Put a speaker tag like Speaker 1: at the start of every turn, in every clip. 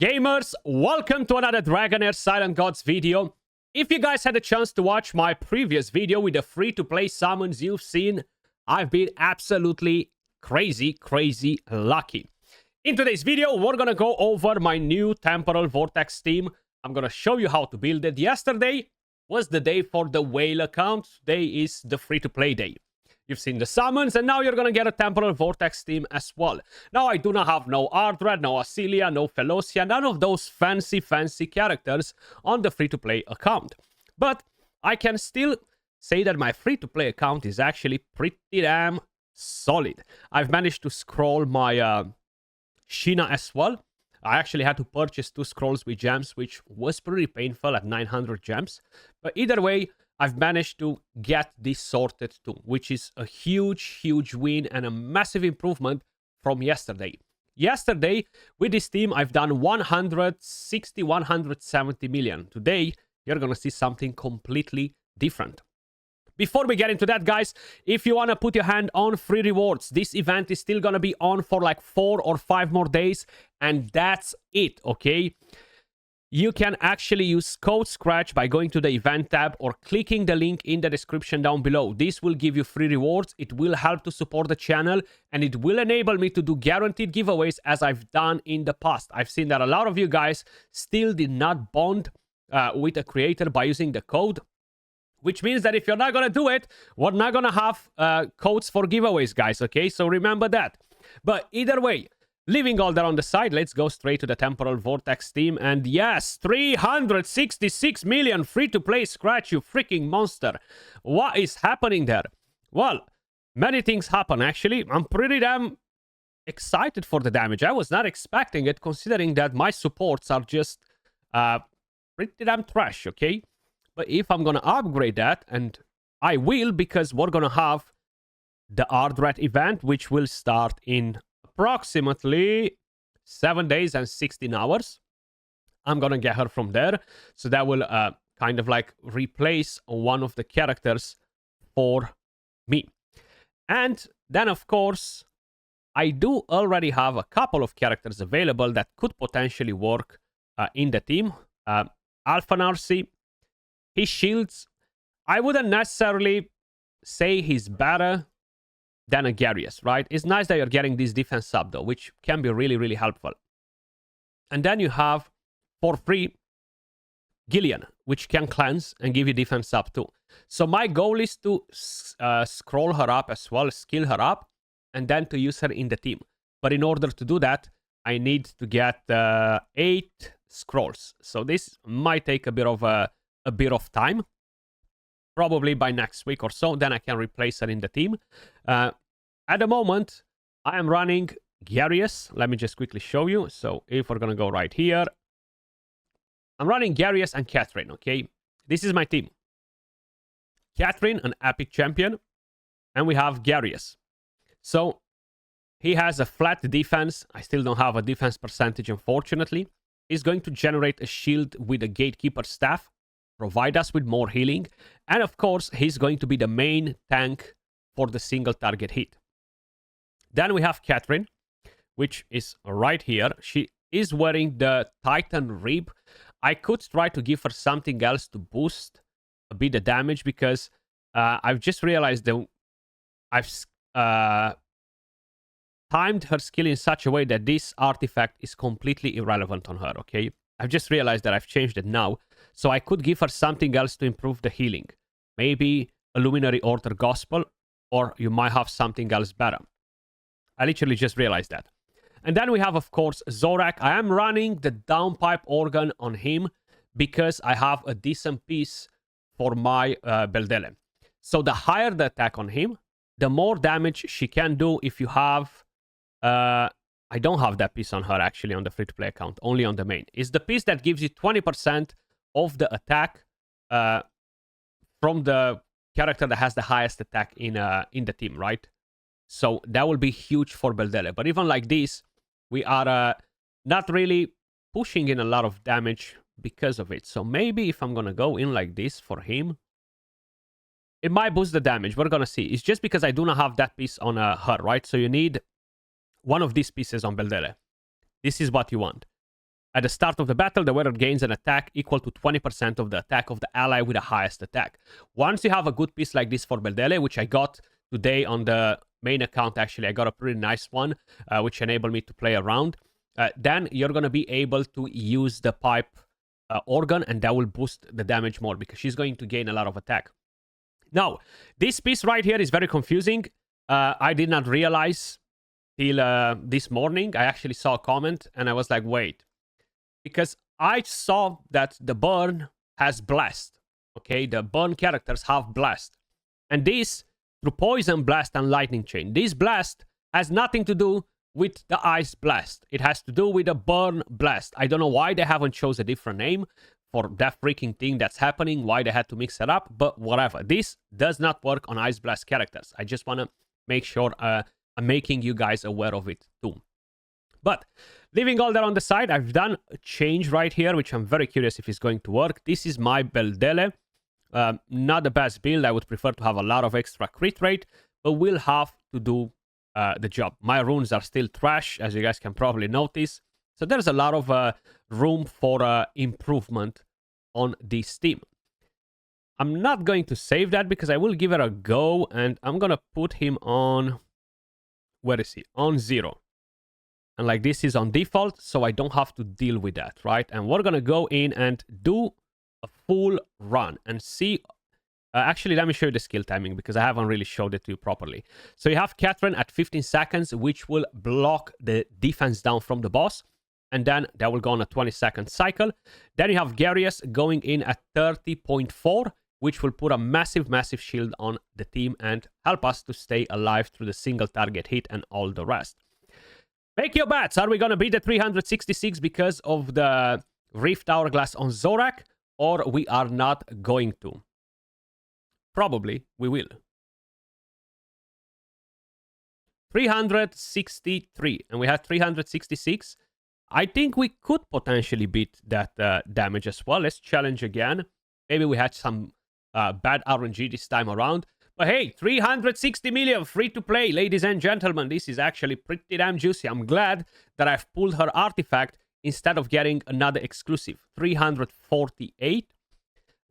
Speaker 1: Gamers, welcome to another Dragonheir Silent Gods video. If you guys had a chance to watch my previous video with the free-to-play summons you've seen, I've been absolutely crazy lucky. In today's video, we're gonna go over my new Temporal vortex team. I'm gonna show you how to build it. Yesterday was the day for the whale account. Today is the free-to-play day. You've seen the summons, and now you're gonna get a Temporal Vortex team as well. Now, I do not have no Ardred, no Asilia, no Felocia, none of those fancy characters on the free-to-play account. But I can still say that my free-to-play account is actually pretty damn solid. I've managed to scroll my Sheena as well. I actually had to purchase 2 scrolls with gems, which was pretty painful at 900 gems. But either way, I've managed to get this sorted too, which is a huge win and a massive improvement from yesterday. Yesterday, with this team, I've done 160, 170 million. Today, you're gonna see something completely different. Before we get into that, guys, if you want to put your hand on free rewards, this event is still gonna be on for like 4 or 5 more days, and that's it, okay? You can actually use code Skratch by going to the event tab or clicking the link in the description down below. This will give you free rewards, it will help to support the channel, and it will enable me to do guaranteed giveaways as I've done in the past. I've seen that a lot of you guys still did not bond with a creator by using the code, which means that if you're not gonna do it, we're not gonna have codes for giveaways, guys, okay? So remember that. But either way, leaving all that on the side, let's go straight to the Temporal Vortex team. And yes, 366 million free-to-play Skratch, you freaking monster. What is happening there? Well, many things happen, actually. I'm pretty damn excited for the damage. I was not expecting it, considering that my supports are just pretty damn trash, okay? But if I'm gonna upgrade that, and I will, because we're gonna have the Ardred event, which will start in approximately 7 days and 16 hours. I'm gonna get her from there. So that will kind of like replace one of the characters for me. And then, of course, I do already have a couple of characters available that could potentially work in the team. Alpha Narcy, his shields, I wouldn't necessarily say he's better than a Garius, right? It's nice that you're getting this defense up, though, which can be really helpful. And then you have, for free, Gillian, which can cleanse and give you defense up, too. So my goal is to scroll her up as well, skill her up, and then to use her in the team. But in order to do that, I need to get 8 scrolls. So this might take a bit of time. Probably by next week or so, then I can replace her in the team. At the moment, I am running Garius. Let me just quickly show you. So if we're gonna go right here, I'm running Garius and Catherine, okay? This is my team. Catherine, an epic champion, and we have Garius. So he has a flat defense. I still don't have a defense percentage, unfortunately. He's going to generate a shield with a Gatekeeper staff, provide us with more healing, and of course, he's going to be the main tank for the single target hit. Then we have Catherine, which is right here. She is wearing the Titan Rib. I could try to give her something else to boost a bit the damage, because I've just realized that I've timed her skill in such a way that this artifact is completely irrelevant on her, okay? I've just realized that I've changed it now. So I could give her something else to improve the healing. Maybe a Luminary Order Gospel, or you might have something else better. I literally just realized that. And then we have, of course, Zhorak. I am running the downpipe organ on him because I have a decent piece for my Beldelle. So the higher the attack on him, the more damage she can do if you have... I don't have that piece on her, actually, on the free-to-play account. Only on the main. It's the piece that gives you 20% of the attack from the character that has the highest attack in the team, right? So that will be huge for Beldelle. But even like this, we are not really pushing in a lot of damage because of it. So maybe if I'm going to go in like this for him, it might boost the damage. We're going to see. It's just because I do not have that piece on her, right? So you need one of these pieces on Beldelle. This is what you want. At the start of the battle, the warrior gains an attack equal to 20% of the attack of the ally with the highest attack. Once you have a good piece like this for Beldelle, which I got today on the main account, actually, I got a pretty nice one, which enabled me to play around. Then you're going to be able to use the pipe organ, and that will boost the damage more because she's going to gain a lot of attack. Now, this piece right here is very confusing. I did not realize till this morning. I actually saw a comment and I was like, wait. Because I saw that the burn has blast. Okay, the burn characters have blast. And this, through poison blast and lightning chain. This blast has nothing to do with the ice blast. It has to do with the burn blast. I don't know why they haven't chose a different name for that freaking thing that's happening, why they had to mix it up, but whatever. This does not work on ice blast characters. I just want to make sure I'm making you guys aware of it too. But leaving all that on the side, I've done a change right here, which I'm very curious if it's going to work. This is my Beldelle. Not the best build. I would prefer to have a lot of extra crit rate, but we'll have to do the job. My runes are still trash, as you guys can probably notice. So there's a lot of room for improvement on this team. I'm not going to save that because I will give it a go, and I'm going to put him on... Where is he? On 0. And like this is on default, so I don't have to deal with that, right? And we're going to go in and do a full run and see... actually, let me show you the skill timing because I haven't really showed it to you properly. So you have Catherine at 15 seconds, which will block the defense down from the boss. And then that will go on a 20-second cycle. Then you have Garius going in at 30.4, which will put a massive, massive shield on the team and help us to stay alive through the single target hit and all the rest. Make your bets. Are we going to beat the 366 because of the Rift Hourglass on Zhorak? Or we are not going to? Probably we will. 363. And we had 366. I think we could potentially beat that damage as well. Let's challenge again. Maybe we had some bad RNG this time around. But hey, 360 million free to play, ladies and gentlemen. This is actually pretty damn juicy. I'm glad that I've pulled her artifact instead of getting another exclusive. 348.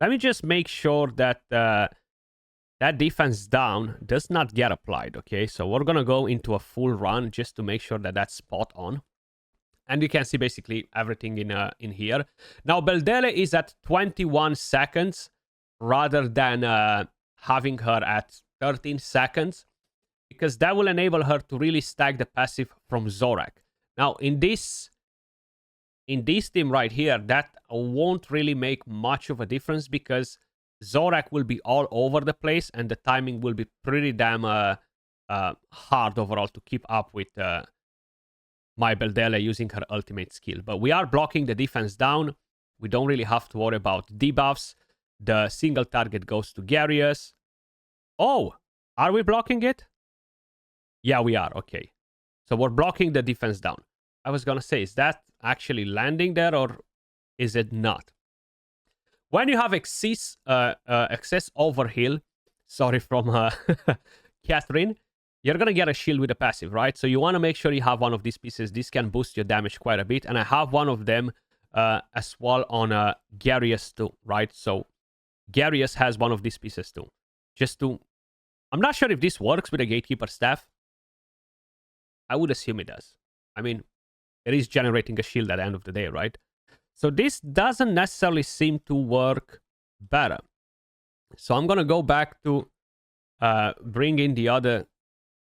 Speaker 1: Let me just make sure that that defense down does not get applied. Okay, so we're going to go into a full run just to make sure that that's spot on. And you can see basically everything in here. Now, Beldelle is at 21 seconds rather than having her at 13 seconds. Because that will enable her to really stack the passive from Zhorak. Now, in this team right here, that won't really make much of a difference because Zhorak will be all over the place and the timing will be pretty damn hard overall to keep up with my Beldelle using her ultimate skill. But we are blocking the defense down. We don't really have to worry about debuffs. The single target goes to Garius. Oh, are we blocking it? Yeah, we are. Okay. So we're blocking the defense down. I was going to say, is that actually landing there or is it not? When you have excess overheal, sorry from Catherine, you're going to get a shield with a passive, right? So you want to make sure you have one of these pieces. This can boost your damage quite a bit. And I have one of them as well on Garius too, right? So Garius has one of these pieces too. Just to... I'm not sure if this works with a Gatekeeper staff. I would assume it does. I mean, it is generating a shield at the end of the day, right? So this doesn't necessarily seem to work better. So I'm going to go back to bring in the other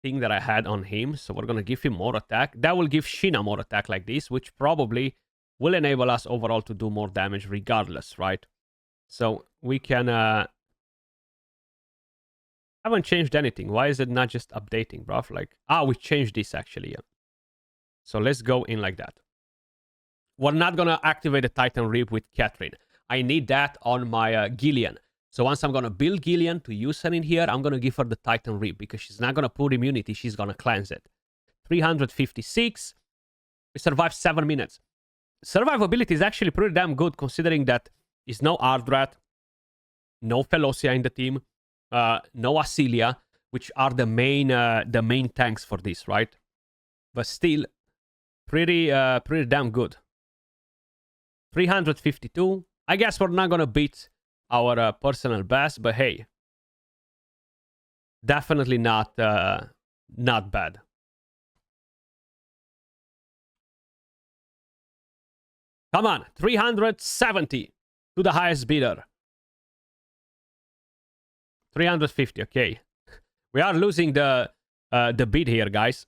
Speaker 1: thing that I had on him. So we're going to give him more attack. That will give Sheena more attack like this, which probably will enable us overall to do more damage regardless, right? So we can... haven't changed anything. Why is it not just updating, bruv? Like, we changed this actually, yeah. So let's go in like that. We're not going to activate the Titan Rip with Catherine. I need that on my Gillian. So once I'm going to build Gillian to use her in here, I'm going to give her the Titan Rip because she's not going to put immunity. She's going to cleanse it. 356. We survived 7 minutes. Survivability is actually pretty damn good considering that is no Ardrat, no Felocia in the team, no Asilia, which are the main tanks for this, right? But still, pretty damn good. 352. I guess we're not gonna beat our personal best, but hey, definitely not bad. Come on, 370 to the highest bidder. 350. Okay, we are losing the bid here, guys.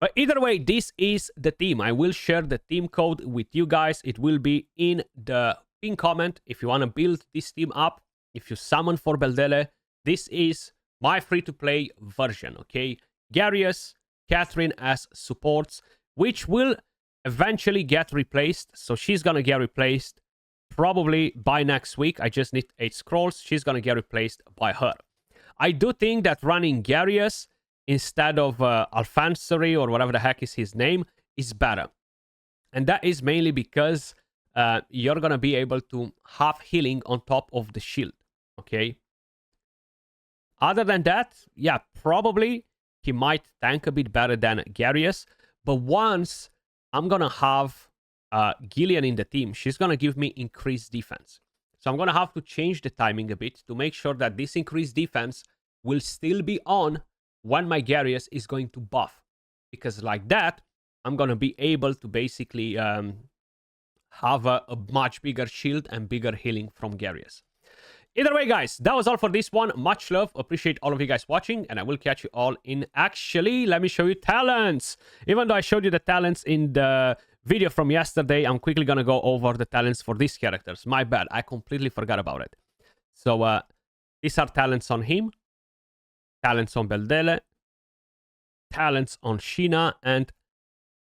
Speaker 1: But either way, this is the team. I will share the team code with you guys. It will be in the pin comment if you want to build this team up. If you summon for Beldelle, this is my free-to-play version, okay? Garius, Catherine as supports, which will eventually get replaced. So she's going to get replaced probably by next week. I just need 8 scrolls. She's going to get replaced by her. I do think that running Garius instead of Alfansory or whatever the heck is his name is better. And that is mainly because you're going to be able to have healing on top of the shield, okay? Other than that, yeah, probably he might tank a bit better than Garius. But once I'm going to have Gillian in the team, she's going to give me increased defense. So I'm going to have to change the timing a bit to make sure that this increased defense will still be on when my Garius is going to buff. Because like that, I'm going to be able to basically have a much bigger shield and bigger healing from Garius. Either way, guys, that was all for this one. Much love. Appreciate all of you guys watching. And I will catch you all in... Actually, let me show you talents. Even though I showed you the talents in the video from yesterday, I'm quickly going to go over the talents for these characters. My bad. I completely forgot about it. So, these are talents on him. Talents on Beldelle. Talents on Sheena. And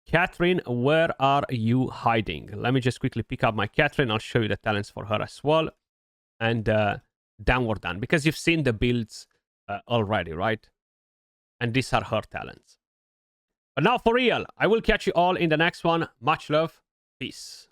Speaker 1: Catherine, where are you hiding? Let me just quickly pick up my Catherine. I'll show you the talents for her as well. And downward down. Because you've seen the builds already, right? And these are her talents. But now for real, I will catch you all in the next one. Much love. Peace.